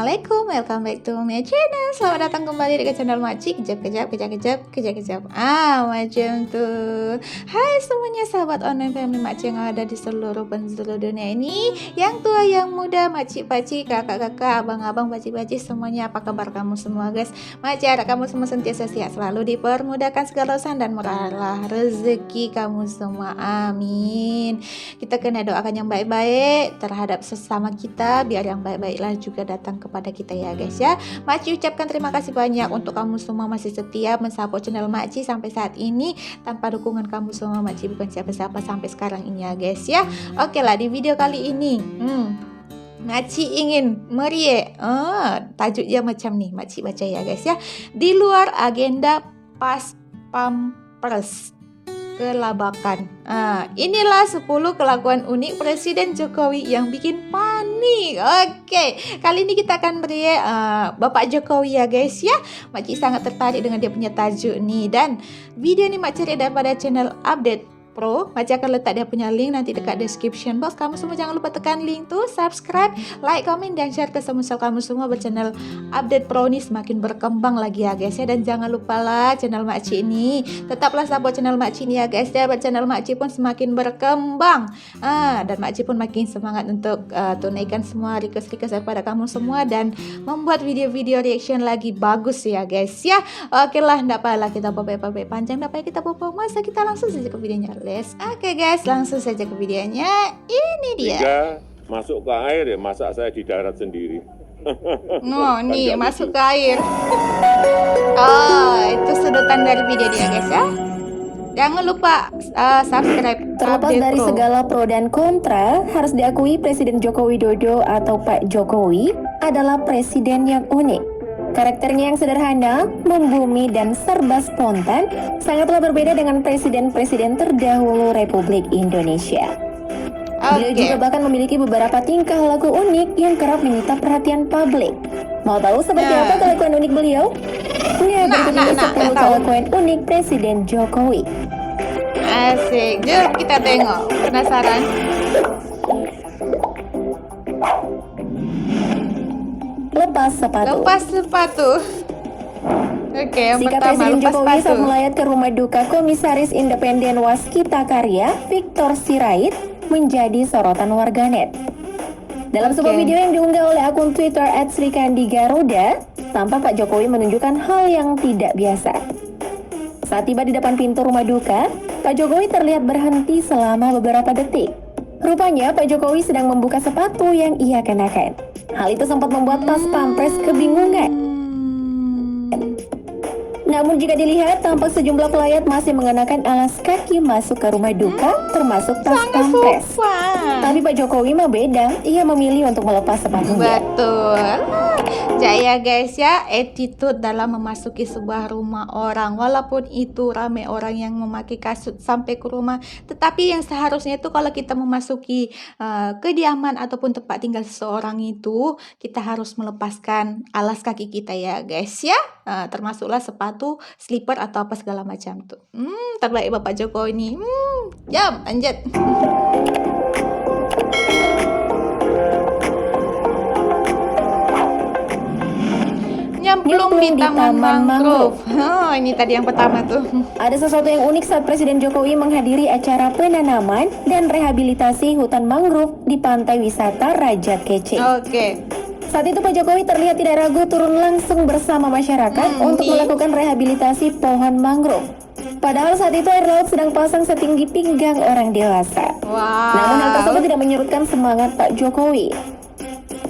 Assalamualaikum, welcome back to my channel. Selamat datang kembali di channel Makcik. Kejap. Macam tuh. Hai semuanya sahabat online family Makcik yang ada di seluruh penjuru dunia ini. Yang tua, yang muda, makcik-pakcik, kakak-kakak, abang-abang, pakcik-pakcik, semuanya apa kabar kamu semua guys? Makcik harap kamu semua sentiasa sehat selalu, dipermudahkan segala urusan dan murahlah rezeki kamu semua. Amin. Kita kena doakan yang baik-baik terhadap sesama kita, biar yang baik-baiklah juga datang kepada kita ya guys ya. Makcik ucapkan terima kasih banyak untuk kamu semua masih setia mensupport channel Makcik sampai saat ini. Tanpa dukungan kamu semua Makcik bukan siapa-siapa sampai sekarang ini ya guys ya. Oke lah, di video kali ini Makcik ingin meriak tajuknya macam nih, Makcik baca ya guys ya. Di luar agenda pas pampres kelabakan. Inilah 10 kelakuan unik Presiden Jokowi yang bikin panik. Oke, kali ini kita akan beri Bapak Jokowi ya guys ya. Makcik sangat tertarik dengan dia punya tajuk nih. Dan video ini Makcik cari daripada channel Update Pro. Makcik akan letak dia punya link nanti dekat description box. Kamu semua jangan lupa tekan link tuh, subscribe, like, komen, dan share ke semua kamu semua biar channel Update Pro ini semakin berkembang lagi ya guys ya. Dan jangan lupa lah channel Makcik ini tetaplah support channel Makcik ini ya guys ya, biar channel Makcik pun semakin berkembang. Dan Makcik pun makin semangat untuk tunaikan semua request-request daripada kamu semua dan membuat video-video reaction lagi bagus ya guys ya. Oke lah, enggak apalah kita bapak-bapak panjang, enggak kita bapak masa, kita langsung saja ke videonya. Oke guys, langsung saja ke videonya. Ini dia. Jika masuk ke air ya, masa saya di darat sendiri. Nih masuk ke air. Itu sedotan dari video dia guys ya. Jangan lupa subscribe. Terlepas dari segala pro dan kontra, harus diakui Presiden Joko Widodo atau Pak Jokowi adalah presiden yang unik. Karakternya yang sederhana, membumi, dan serba spontan sangatlah berbeda dengan presiden-presiden terdahulu Republik Indonesia. Beliau juga bahkan memiliki beberapa tingkah laku unik yang kerap menyita perhatian publik. Mau tahu seperti apa kelakuan unik beliau? Berikut ini 10 kelakuan unik Presiden Jokowi. Asik, jom kita tengok. Penasaran? Lepas sepatu. Oke, yang Sikap pertama Presiden lepas Jokowi saat sepatu. melayat ke rumah duka Komisaris Independen Waskita Karya Victor Sirait menjadi sorotan warganet. Dalam sebuah video yang diunggah oleh akun Twitter @srikandigaruda, tampak Pak Jokowi menunjukkan hal yang tidak biasa. Saat tiba di depan pintu rumah duka, Pak Jokowi terlihat berhenti selama beberapa detik. Rupanya Pak Jokowi sedang membuka sepatu yang ia kenakan. Hal itu sempat membuat pas pampres kebingungan. Namun jika dilihat, tampak sejumlah pelayat masih mengenakan alas kaki masuk ke rumah duka, termasuk tas pampres. Tapi Pak Jokowi mah beda, ia memilih untuk melepas sepatunya. Betul. Jaya guys ya, attitude dalam memasuki sebuah rumah orang. Walaupun itu ramai orang yang memakai kasut sampai ke rumah, tetapi yang seharusnya itu kalau kita memasuki kediaman ataupun tempat tinggal seseorang itu, kita harus melepaskan alas kaki kita ya guys ya. Termasuklah sepatu, slipper atau apa segala macam tuh. Terbaik Bapak Jokowi ini. Jom lanjut. Nyemplung di taman mangrove. Ini tadi yang pertama tuh. Ada sesuatu yang unik saat Presiden Jokowi menghadiri acara penanaman dan rehabilitasi hutan mangrove di pantai wisata Raja Kece. Oke. Saat itu Pak Jokowi terlihat tidak ragu turun langsung bersama masyarakat untuk melakukan rehabilitasi pohon mangrove. Padahal saat itu air laut sedang pasang setinggi pinggang orang dewasa. Namun hal tersebut tidak menyurutkan semangat Pak Jokowi.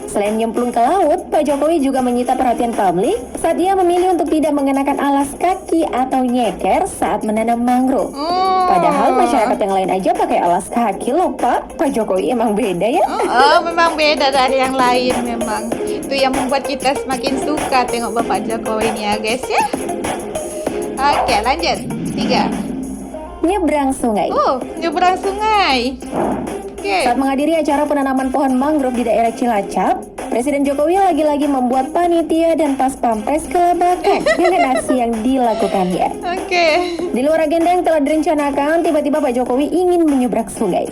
Selain nyemplung ke laut, Pak Jokowi juga menyita perhatian publik saat dia memilih untuk tidak mengenakan alas kaki atau nyeker saat menanam mangrove. Padahal masyarakat yang lain aja pakai alas kaki loh Pak. Pak Jokowi emang beda ya? Memang beda dari yang lain memang. Itu yang membuat kita semakin suka tengok Bapak Jokowi ini ya guys ya. Oke, lanjut. 3. Nyebrang sungai. Nyebrang sungai. Saat menghadiri acara penanaman pohon mangrove di daerah Cilacap, Presiden Jokowi lagi-lagi membuat panitia dan pas pampres kelabakan dengan aksi yang dilakukannya. Di luar agenda yang telah direncanakan, tiba-tiba Pak Jokowi ingin menyeberang sungai.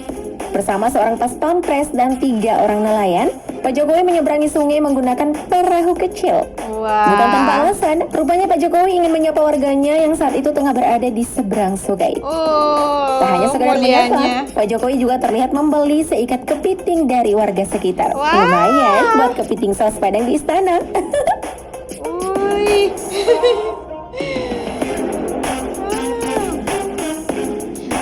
Bersama seorang pas pampres dan 3 orang nelayan, Pak Jokowi menyeberangi sungai menggunakan perahu kecil. Wah. Bukan tanpa alasan, rupanya Pak Jokowi ingin menyapa warganya yang saat itu tengah berada di seberang sungai. Oh, Tak hanya sekedar mulianya. menyapa, Pak Jokowi juga terlihat membeli seikat kepiting dari warga sekitar. Wah. Lumayan buat kepiting saus padang di istana. Wih.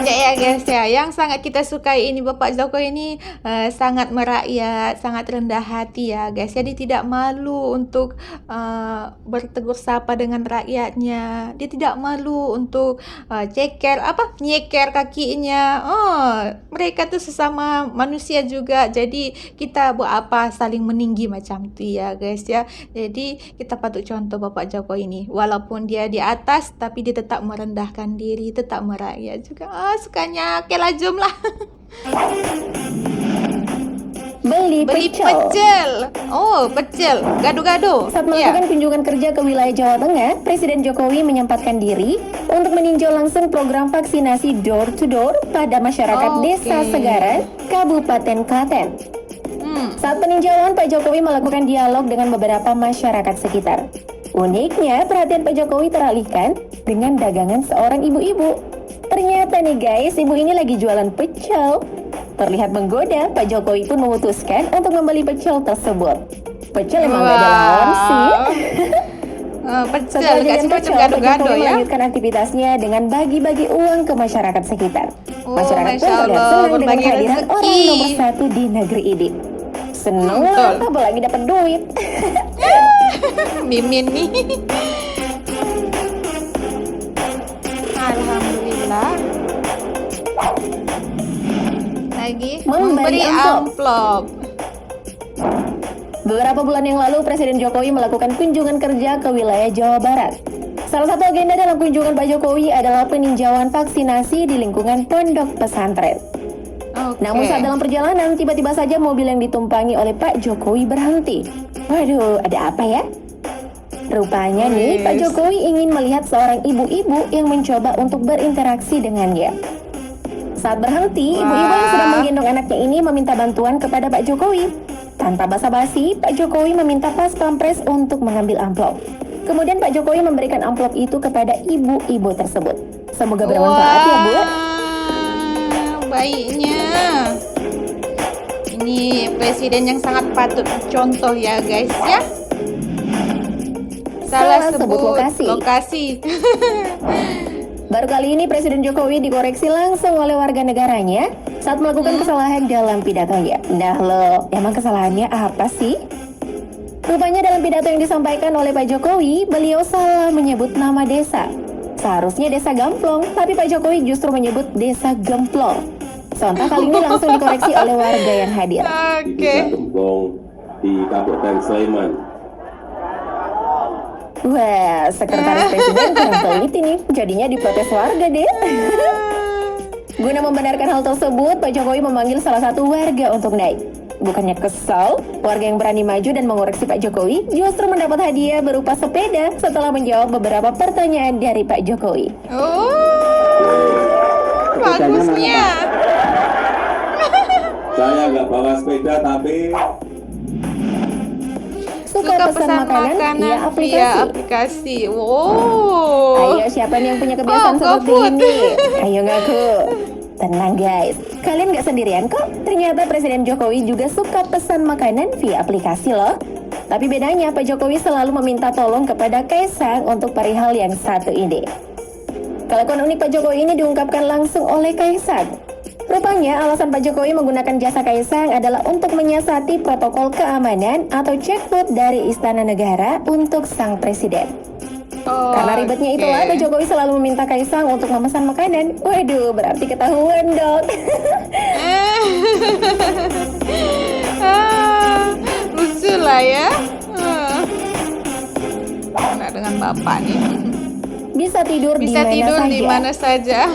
Ya guys ya, yang sangat kita sukai ini Bapak Jokowi ini sangat merakyat, sangat rendah hati ya guys. Jadi tidak malu untuk bertegur sapa dengan rakyatnya. Dia tidak malu untuk nyeker kakinya. Oh, mereka tuh sesama manusia juga. Jadi kita buat apa saling meninggi macam tu ya guys ya. Jadi kita patut contoh Bapak Jokowi ini. Walaupun dia di atas tapi dia tetap merendahkan diri, tetap merakyat juga. Sukanya oke lah, jom lah. Beli pecel. Oh, pecel. Gado-gado. Saat melakukan kunjungan kerja ke wilayah Jawa Tengah, Presiden Jokowi menyempatkan diri untuk meninjau langsung program vaksinasi door to door pada masyarakat Desa Segaran, Kabupaten Klaten. Saat peninjauan, Pak Jokowi melakukan dialog dengan beberapa masyarakat sekitar. Uniknya, perhatian Pak Jokowi teralihkan dengan dagangan seorang ibu-ibu. Ternyata nih guys, ibu ini lagi jualan pecel. Terlihat menggoda, Pak Jokowi pun memutuskan untuk membeli pecel tersebut. Pecel emang gak ada lawan sih. Pecel, Setelah jajan kasih macam pecel, Pak gado-gado Jokowi ya. melanjutkan aktivitasnya dengan bagi-bagi uang ke masyarakat sekitar. Oh, Masyarakat pun Masya terlihat Allah, senang dengan berbagi kehadiran rezeki. orang nomor satu di negeri ini. Seneng Betul. lah, apalagi dapat duit. Mimin nih. Alhamdulillah. Lagi Memberi memberi amplop. Beberapa bulan yang lalu, Presiden Jokowi melakukan kunjungan kerja ke wilayah Jawa Barat. Salah satu agenda dalam kunjungan Pak Jokowi adalah peninjauan vaksinasi di lingkungan pondok pesantren. Namun saat dalam perjalanan, tiba-tiba saja mobil yang ditumpangi oleh Pak Jokowi berhenti. Waduh, ada apa ya? Rupanya nih, Pak Jokowi ingin melihat seorang ibu-ibu yang mencoba untuk berinteraksi dengannya. Saat berhenti, ibu-ibu yang sedang menggendong anaknya ini meminta bantuan kepada Pak Jokowi. Tanpa basa-basi, Pak Jokowi meminta pas pampres untuk mengambil amplop. Kemudian Pak Jokowi memberikan amplop itu kepada ibu-ibu tersebut. Semoga bermanfaat ya Bu. Baiknya. Ini presiden yang sangat patut contoh ya guys ya. Salah sebut lokasi. Baru kali ini Presiden Jokowi dikoreksi langsung oleh warga negaranya saat melakukan kesalahan dalam pidatonya. Nah lo, emang kesalahannya apa sih? Rupanya dalam pidato yang disampaikan oleh Pak Jokowi, beliau salah menyebut nama desa. Seharusnya Desa Gamplong, tapi Pak Jokowi justru menyebut Desa Gemplong. Sontak kali ini langsung dikoreksi oleh warga yang hadir. Di Desa Gemplong di Kabupaten Sleman. Wah, sekretaris presiden kurang teliti nih, jadinya diprotes warga deh. Guna membenarkan hal tersebut, Pak Jokowi memanggil salah satu warga untuk naik. Bukannya kesal, warga yang berani maju dan mengoreksi Pak Jokowi justru mendapat hadiah berupa sepeda setelah menjawab beberapa pertanyaan dari Pak Jokowi. Oh, bagusnya. Saya nggak bawa sepeda tapi Suka pesan makanan via aplikasi. Ayo, siapa nih yang punya kebiasaan seperti GoFood. ini? Ayo ngaku. Tenang guys, kalian gak sendirian kok. Ternyata Presiden Jokowi juga suka pesan makanan via aplikasi loh. Tapi bedanya Pak Jokowi selalu meminta tolong kepada Kaisang untuk perihal yang satu ini. Kelakuan unik Pak Jokowi ini diungkapkan langsung oleh Kaisang. Rupanya alasan Pak Jokowi menggunakan jasa Kaisang adalah untuk menyiasati protokol keamanan atau checkpoint dari Istana Negara untuk sang presiden. Karena ribetnya itulah Pak Jokowi selalu meminta Kaisang untuk memesan makanan. Waduh, berarti ketahuan dong. Lucu lah ya. Mana dengan bapak nih? Bisa tidur di mana saja.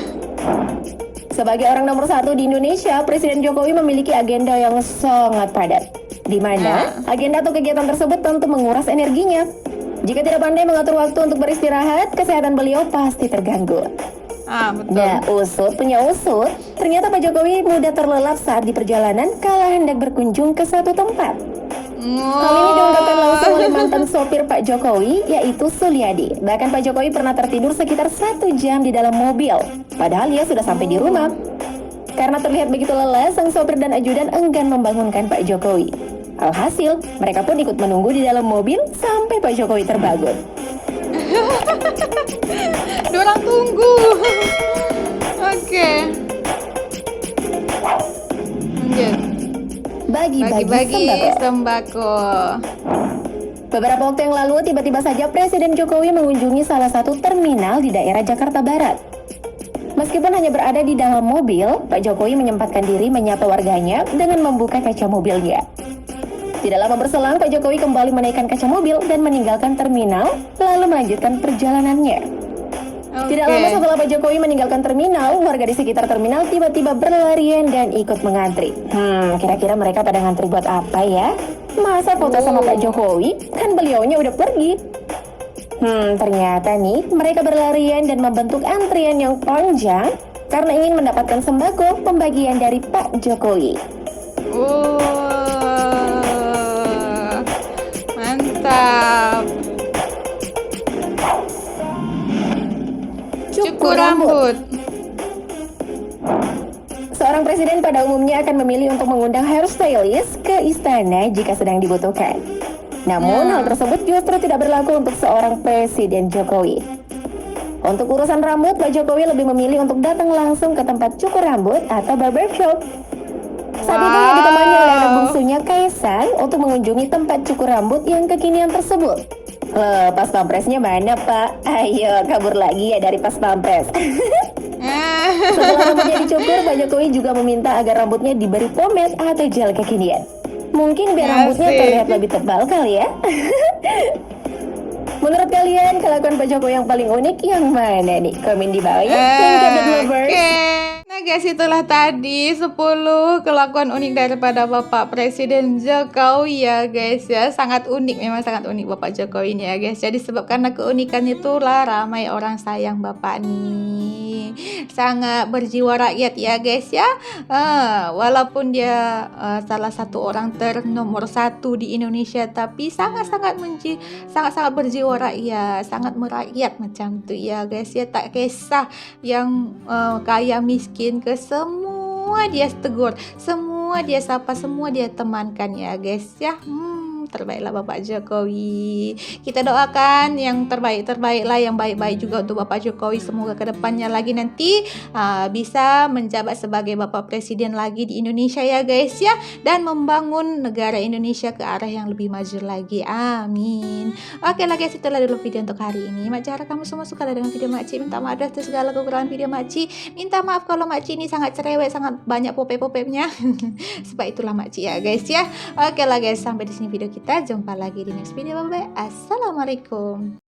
Sebagai orang nomor satu di Indonesia, Presiden Jokowi memiliki agenda yang sangat padat. Di mana agenda atau kegiatan tersebut tentu menguras energinya. Jika tidak pandai mengatur waktu untuk beristirahat, kesehatan beliau pasti terganggu. Betul. Nah, usut punya usut. Ternyata Pak Jokowi mudah terlelap saat di perjalanan kala hendak berkunjung ke suatu tempat. Hal ini diungkapkan langsung oleh mantan sopir Pak Jokowi, yaitu Sulyadi. Bahkan Pak Jokowi pernah tertidur sekitar 1 jam di dalam mobil, padahal ia sudah sampai di rumah. Karena terlihat begitu lelah, sang sopir dan ajudan enggan membangunkan Pak Jokowi. Alhasil, mereka pun ikut menunggu di dalam mobil sampai Pak Jokowi terbangun. Dorang tunggu. Oke. Lanjut. Bagi-bagi Sembako. Beberapa waktu yang lalu, tiba-tiba saja Presiden Jokowi mengunjungi salah satu terminal di daerah Jakarta Barat. Meskipun hanya berada di dalam mobil, Pak Jokowi menyempatkan diri menyapa warganya dengan membuka kaca mobilnya. Tidak lama berselang, Pak Jokowi kembali menaikkan kaca mobil dan meninggalkan terminal, lalu melanjutkan perjalanannya. Tidak lama setelah Pak Jokowi meninggalkan terminal, warga di sekitar terminal tiba-tiba berlarian dan ikut mengantri. Kira-kira mereka pada ngantri buat apa ya? Masa foto sama Pak Jokowi? Kan beliaunya udah pergi. Ternyata nih, mereka berlarian dan membentuk antrian yang panjang karena ingin mendapatkan sembako pembagian dari Pak Jokowi. Mantap. Cukur rambut. Seorang presiden pada umumnya akan memilih untuk mengundang hairstylist ke istana jika sedang dibutuhkan. Namun hal tersebut justru tidak berlaku untuk seorang Presiden Jokowi. Untuk urusan rambut, Pak Jokowi lebih memilih untuk datang langsung ke tempat cukur rambut atau barbershop. Saat itu ia ditemani oleh anak bungsunya Kaisang untuk mengunjungi tempat cukur rambut yang kekinian tersebut. Pas pampresnya mana Pak? Ayo kabur lagi ya dari pas pampres. Setelah rambutnya dicukur, Pak Jokowi juga meminta agar rambutnya diberi pomade atau gel kekinian. Mungkin biar rambutnya terlihat lebih tebal kali ya. Menurut kalian, kelakuan Pak Jokowi yang paling unik yang mana nih? Komen di bawah ya. Nah guys, itulah tadi 10 kelakuan unik daripada Bapak Presiden Jokowi ya guys ya. Sangat unik, memang sangat unik Bapak Jokowi ini ya guys. Jadi sebab karena keunikan itulah ramai orang sayang Bapak nih. Sangat berjiwa rakyat ya guys ya. Walaupun dia salah satu orang nomor 1 di Indonesia, tapi sangat-sangat berjiwa rakyat, sangat merakyat macam tu ya guys ya. Tak kisah yang kaya miskin, ke semua dia tegur, semua dia sapa, semua dia temankan ya guys ya. Terbaiklah Bapak Jokowi. Kita doakan yang terbaik lah, yang baik-baik juga untuk Bapak Jokowi. Semoga kedepannya lagi nanti bisa menjabat sebagai Bapak Presiden lagi di Indonesia ya guys ya, dan membangun negara Indonesia ke arah yang lebih maju lagi. Amin. Oke lah guys, itulah dulu video untuk hari ini. Mak harap kamu semua suka dengan video Makci. Minta maaf atas segala kekurangan video Makci. Minta maaf kalau Makci ini sangat cerewet, sangat banyak popep-popepnya. Sebab itulah Makci ya guys ya. Oke lah guys, sampai di sini video kita. Jumpa lagi di next video. Bye bye. Assalamualaikum.